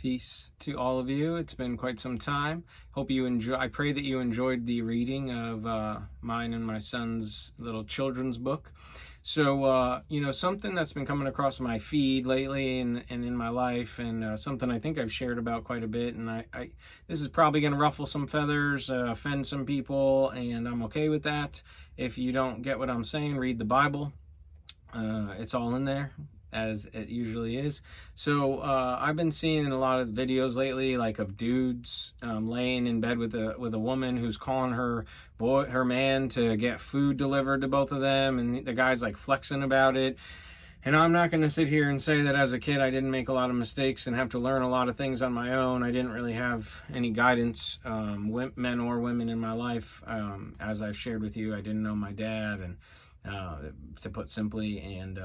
Peace to all of you. It's been quite some time. Hope you enjoy. I pray that you enjoyed the reading of mine and my son's little children's book. So, something that's been coming across my feed lately and in my life, and something I think I've shared about quite a bit. And I this is probably going to ruffle some feathers, offend some people, and I'm okay with that. If you don't get what I'm saying, read the Bible. It's all in there, as it usually is. So I've been seeing a lot of videos lately, like of dudes laying in bed with a woman who's calling her man to get food delivered to both of them, and the guy's like flexing about it. And I'm not going to sit here and say that as a kid I didn't make a lot of mistakes and have to learn a lot of things on my own. I didn't really have any guidance, men or women in my life. As I've shared with you, I didn't know my dad, and to put simply, and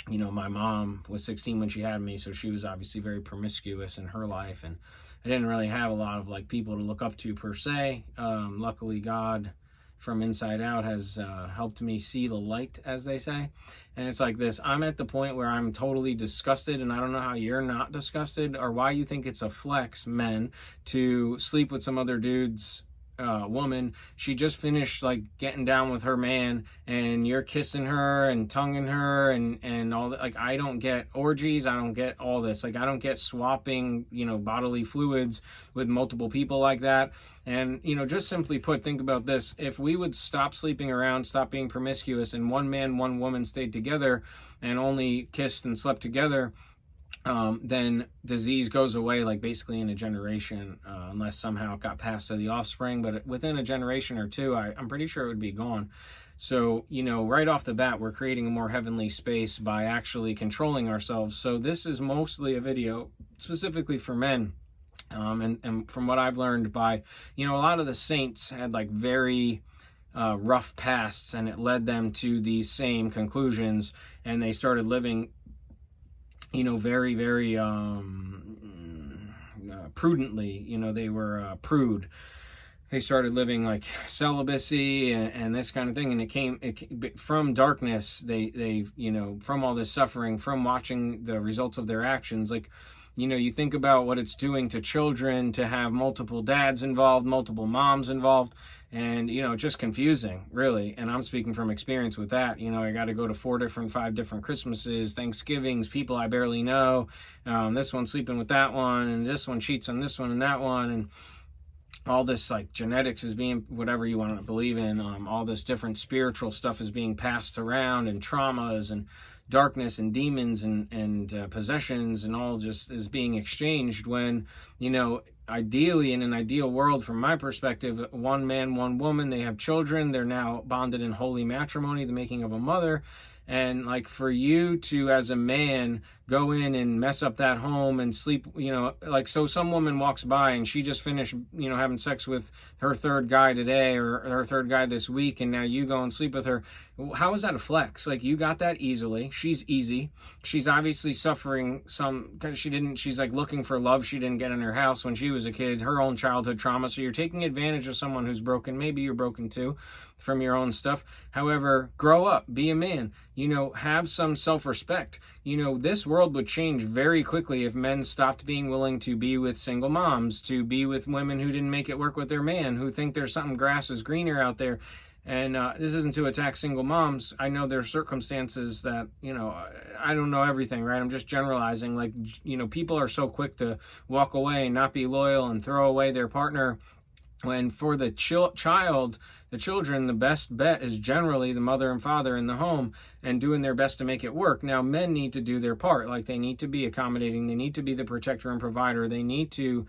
my mom was 16 when she had me, so she was obviously very promiscuous in her life, and I didn't really have a lot of people to look up to per se. Luckily, God from inside out has helped me see the light, as they say. And it's like this: I'm at the point where I'm totally disgusted, and I don't know how you're not disgusted, or why you think it's a flex, men, to sleep with some other dude's woman. She just finished getting down with her man, and you're kissing her and tonguing her and all that. I don't get orgies. I don't get all this. I don't get swapping bodily fluids with multiple people like that. And just simply put, think about this: if we would stop sleeping around, stop being promiscuous, and one man, one woman stayed together and only kissed and slept together, then disease goes away basically in a generation, unless somehow it got passed to the offspring. But within a generation or two, I'm pretty sure it would be gone. So, right off the bat, we're creating a more heavenly space by actually controlling ourselves. So this is mostly a video specifically for men. And from what I've learned by, a lot of the saints had very rough pasts, and it led them to these same conclusions, and they started living very, very prudently. They were prude. They started living celibacy and this kind of thing, and it came from darkness. They from all this suffering, from watching the results of their actions. You think about what it's doing to children to have multiple dads involved, multiple moms involved, and, just confusing, really. And I'm speaking from experience with that. I got to go to 5 different Christmases, Thanksgivings, people I barely know. This one's sleeping with that one, and this one cheats on this one and that one. And all this genetics is being, whatever you want to believe in, all this different spiritual stuff is being passed around, and traumas and darkness and demons and possessions and all just is being exchanged, when ideally, in an ideal world, from my perspective, one man, one woman, they have children, they're now bonded in holy matrimony, the making of a mother. And for you to, as a man, go in and mess up that home and sleep, so some woman walks by and she just finished, having sex with her third guy today or her third guy this week, and now you go and sleep with her. How is that a flex? You got that easily. She's easy. She's obviously suffering because she's looking for love she didn't get in her house when she was a kid, her own childhood trauma. So you're taking advantage of someone who's broken. Maybe you're broken too from your own stuff. However, grow up, be a man, have some self-respect. This world would change very quickly if men stopped being willing to be with single moms, to be with women who didn't make it work with their man, who think there's something grass is greener out there. And this isn't to attack single moms. I know there are circumstances that, I don't know everything, right? I'm just generalizing. People are so quick to walk away and not be loyal and throw away their partner, when for the children, the best bet is generally the mother and father in the home and doing their best to make it work. Now, men need to do their part. They need to be accommodating. They need to be the protector and provider. They need to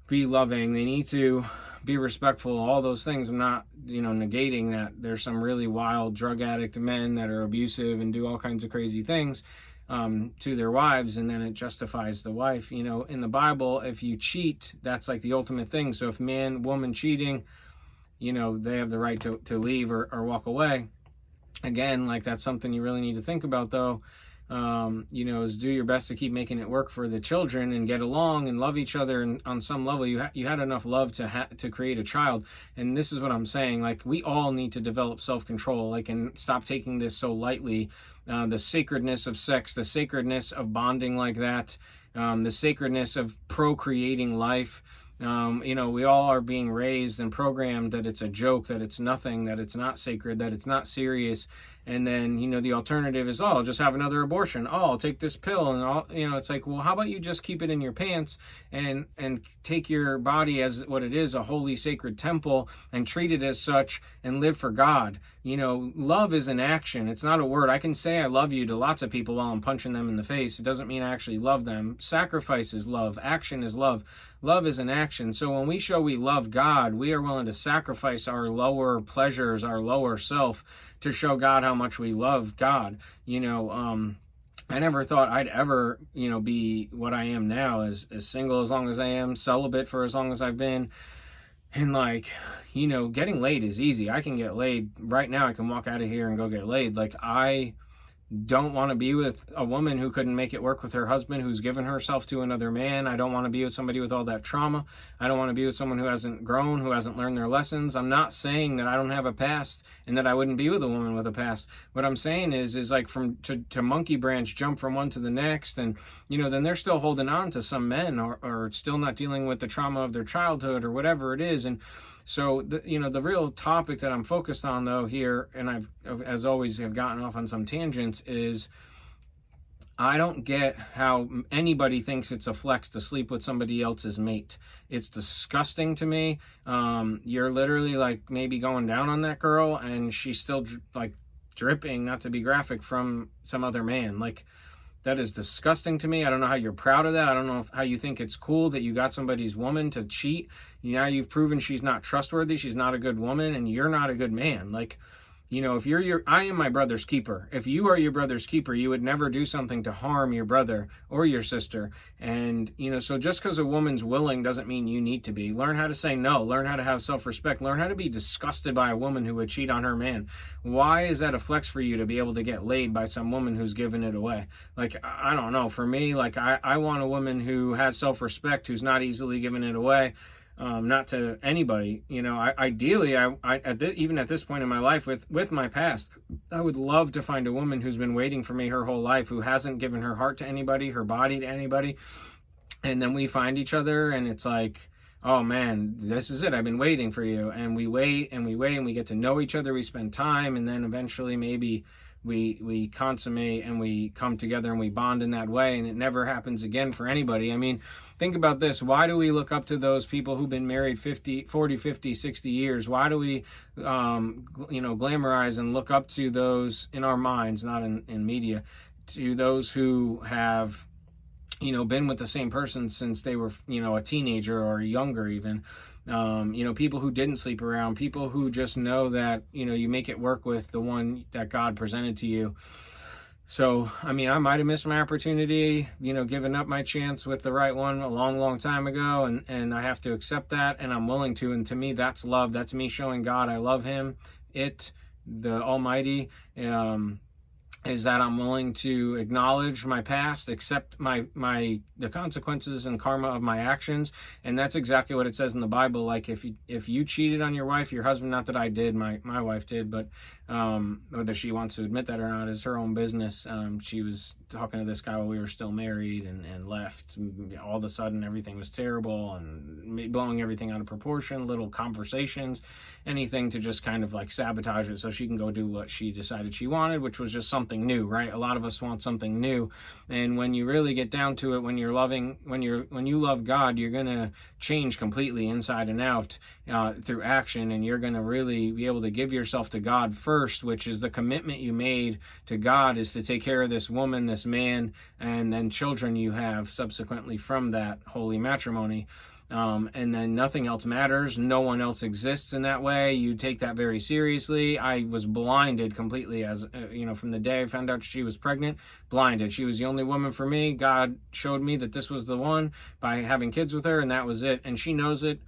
be loving. They need to be respectful. All those things. I'm not, negating that there's some really wild drug addict men that are abusive and do all kinds of crazy things to their wives, and then it justifies the wife. In the Bible, if you cheat, that's the ultimate thing. So if man, woman cheating, they have the right to leave or walk away. Again, that's something you really need to think about, though. Is do your best to keep making it work for the children and get along and love each other. And on some level, you had enough love to create a child. And this is what I'm saying. We all need to develop self-control, and stop taking this so lightly. The sacredness of sex, the sacredness of bonding like that. the sacredness of procreating life. We all are being raised and programmed that it's a joke, that it's nothing, that it's not sacred, that it's not serious. And then, the alternative is, I'll just have another abortion. I'll take this pill. And it's like, well, how about you just keep it in your pants and take your body as what it is, a holy, sacred temple, and treat it as such and live for God. Love is an action. It's not a word. I can say I love you to lots of people while I'm punching them in the face. It doesn't mean I actually love them. Sacrifice is love. Action is love. Love is an action. So when we show we love God, we are willing to sacrifice our lower pleasures, our lower self, to show God how much we love God. I never thought I'd ever, be what I am now, as single as long as I am, celibate for as long as I've been. And getting laid is easy. I can get laid right now. I can walk out of here and go get laid. I don't want to be with a woman who couldn't make it work with her husband, who's given herself to another man. I don't want to be with somebody with all that trauma. I don't want to be with someone who hasn't grown, who hasn't learned their lessons. I'm not saying that I don't have a past and that I wouldn't be with a woman with a past. What I'm saying is like to monkey branch, jump from one to the next. And, then they're still holding on to some men or still not dealing with the trauma of their childhood or whatever it is. And so, the real topic that I'm focused on, though, here, and I've, as always, have gotten off on some tangents, is I don't get how anybody thinks it's a flex to sleep with somebody else's mate. It's disgusting to me. You're literally, maybe going down on that girl, and she's still, dripping, not to be graphic, from some other man. That is disgusting to me. I don't know how you're proud of that. I don't know how you think it's cool that you got somebody's woman to cheat. Now you've proven she's not trustworthy. She's not a good woman, and you're not a good man. If I am my brother's keeper. If you are your brother's keeper, you would never do something to harm your brother or your sister. And, so just because a woman's willing doesn't mean you need to be. Learn how to say no. Learn how to have self-respect. Learn how to be disgusted by a woman who would cheat on her man. Why is that a flex for you to be able to get laid by some woman who's given it away? I don't know. For me, I want a woman who has self-respect, who's not easily giving it away. Not to anybody, ideally, even at this point in my life with my past, I would love to find a woman who's been waiting for me her whole life, who hasn't given her heart to anybody, her body to anybody. And then we find each other and it's like, oh man, this is it. I've been waiting for you. And we wait and we wait and we get to know each other. We spend time, and then eventually maybe we consummate and we come together and we bond in that way, and it never happens again for anybody. I mean, think about this. Why do we look up to those people who've been married 40, 50, 60 years? Why do we, glamorize and look up to those in our minds, not in media, to those who have, been with the same person since they were, a teenager or younger even? People who didn't sleep around, people who just know that, you make it work with the one that God presented to you. So, I might have missed my opportunity, given up my chance with the right one a long, long time ago. And I have to accept that, and I'm willing to. And to me, that's love. That's me showing God I love him. The Almighty, is that I'm willing to acknowledge my past, accept the consequences and karma of my actions. And that's exactly what it says in the Bible. If you cheated on your wife, your husband, not that I did, my wife did, but whether she wants to admit that or not is her own business. She was talking to this guy while we were still married and left. All of a sudden everything was terrible and blowing everything out of proportion, little conversations, anything to just kind of sabotage it so she can go do what she decided she wanted, which was just something new, right? A lot of us want something new. And when you really get down to it, when you love God, you're going to change completely inside and out through action. And you're going to really be able to give yourself to God first, which is the commitment you made to God is to take care of this woman, this man, and then children you have subsequently from that holy matrimony. And then nothing else matters. No one else exists in that way. You take that very seriously. I was blinded completely from the day I found out she was pregnant, blinded. She was the only woman for me. God showed me that this was the one by having kids with her, and that was it. And she knows it.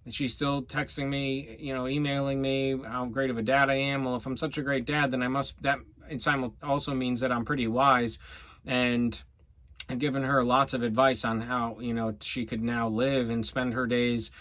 She's still texting me, emailing me how great of a dad I am. Well, if I'm such a great dad, then that also means that I'm pretty wise. And I've given her lots of advice on how, she could now live and spend her days,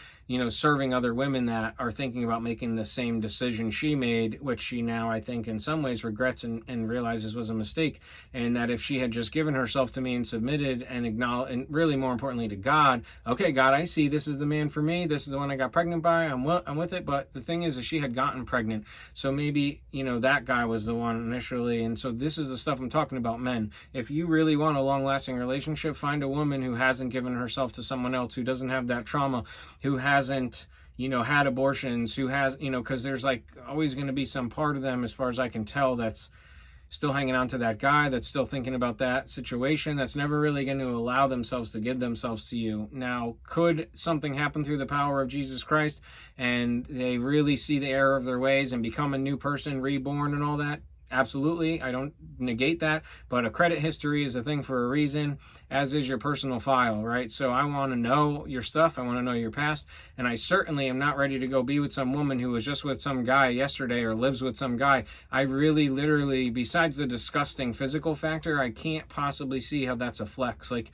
serving other women that are thinking about making the same decision she made, which she now, I think, in some ways regrets and realizes was a mistake. And that if she had just given herself to me and submitted and acknowledged, and really more importantly to God, okay, God, I see this is the man for me. This is the one I got pregnant by. I'm with it. But the thing is she had gotten pregnant. So maybe, that guy was the one initially. And so this is the stuff I'm talking about, men. If you really want a long-lasting relationship, find a woman who hasn't given herself to someone else, who doesn't have that trauma, who hasn't had abortions, who has because there's like always going to be some part of them, as far as I can tell, that's still hanging on to that guy, that's still thinking about that situation, that's never really going to allow themselves to give themselves to you. Now, could something happen through the power of Jesus Christ and they really see the error of their ways and become a new person, reborn and all that? Absolutely. I don't negate that, but a credit history is a thing for a reason, as is your personal file, right? So I want to know your stuff. I want to know your past. And I certainly am not ready to go be with some woman who was just with some guy yesterday or lives with some guy. I really, literally, besides the disgusting physical factor, I can't possibly see how that's a flex. Like,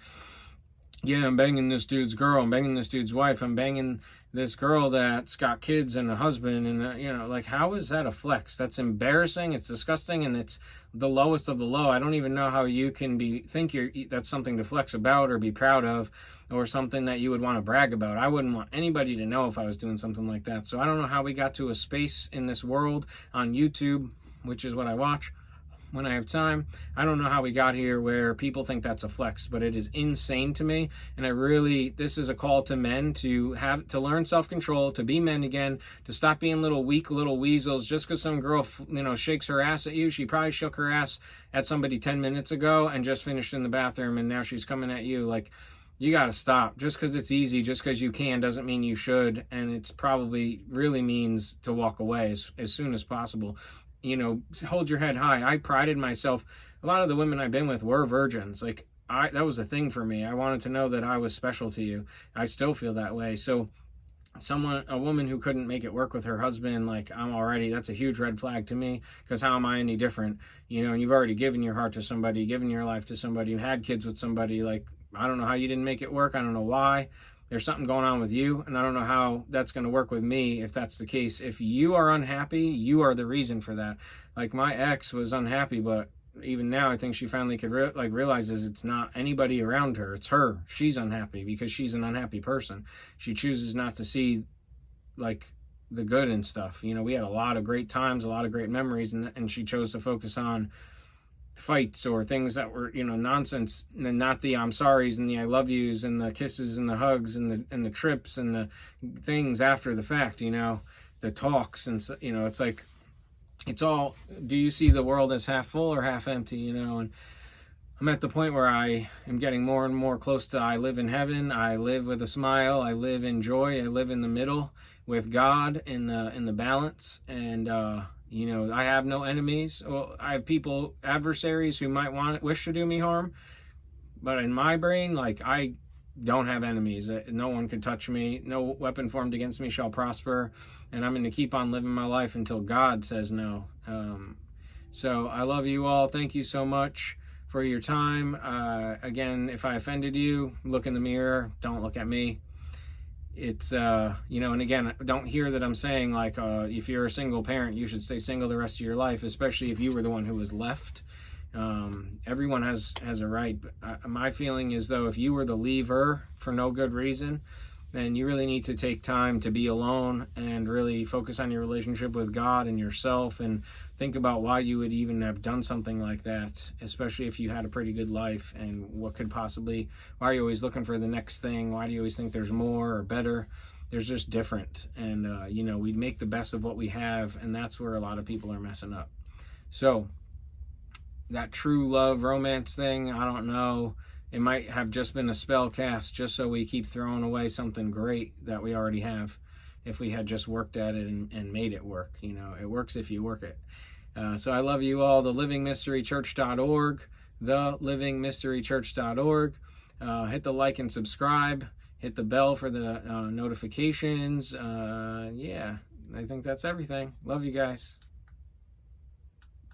yeah, I'm banging this dude's girl, I'm banging this dude's wife, I'm banging this girl that's got kids and a husband, and like, how is that a flex? That's embarrassing, it's disgusting, and it's the lowest of the low. I don't even know how you can think that's something to flex about or be proud of, or something that you would want to brag about. I wouldn't want anybody to know if I was doing something like that. So I don't know how we got to a space in this world on YouTube, which is what I watch when I have time. I don't know how we got here where people think that's a flex, but it is insane to me. And this is a call to men to learn self-control, to be men again, to stop being little weak little weasels. Just because some girl, shakes her ass at you, she probably shook her ass at somebody 10 minutes ago and just finished in the bathroom, and now she's coming at you. Like, you got to stop. Just because it's easy, just because you can, doesn't mean you should. And it's probably really means to walk away as soon as possible. Hold your head high. I prided myself. A lot of the women I've been with were virgins. Like, that was a thing for me. I wanted to know that I was special to you. I still feel that way. So a woman who couldn't make it work with her husband, like, that's a huge red flag to me, because how am I any different? And you've already given your heart to somebody, given your life to somebody, and had kids with somebody. Like, I don't know how you didn't make it work. I don't know why. There's something going on with you, and I don't know how that's going to work with me if that's the case. If you are unhappy, you are the reason for that. Like, my ex was unhappy, but even now I think she finally could realizes it's not anybody around her. It's her. She's unhappy because she's an unhappy person. She chooses not to see, like, the good and stuff. We had a lot of great times, a lot of great memories, and she chose to focus on fights or things that were nonsense, and not the I'm sorries and the I love yous and the kisses and the hugs and the trips and the things after the fact, the talks, and it's like, it's all, do you see the world as half full or half empty? And I'm at the point where I am getting more and more close to, I live in heaven, I live with a smile, I live in joy, I live in the middle with God in the balance. And I have no enemies. Well, I have adversaries who might wish to do me harm, but in my brain, like, I don't have enemies. No one can touch me. No weapon formed against me shall prosper, and I'm going to keep on living my life until God says no. So I love you all. Thank you so much for your time. Again, if I offended you, look in the mirror. Don't look at me. It's and again, don't hear that I'm saying, like, if you're a single parent, you should stay single the rest of your life, especially if you were the one who was left. Everyone has a right, but my feeling is, though, if you were the leaver for no good reason, then you really need to take time to be alone and really focus on your relationship with God and yourself, and think about why you would even have done something like that, especially if you had a pretty good life, and why are you always looking for the next thing? Why do you always think there's more or better? There's just different. And, we make the best of what we have, and that's where a lot of people are messing up. So that true love romance thing, I don't know. It might have just been a spell cast just so we keep throwing away something great that we already have. If we had just worked at it and made it work, it works if you work it. So I love you all. thelivingmysterychurch.org, thelivingmysterychurch.org. Hit the like and subscribe. Hit the bell for the notifications. I think that's everything. Love you guys.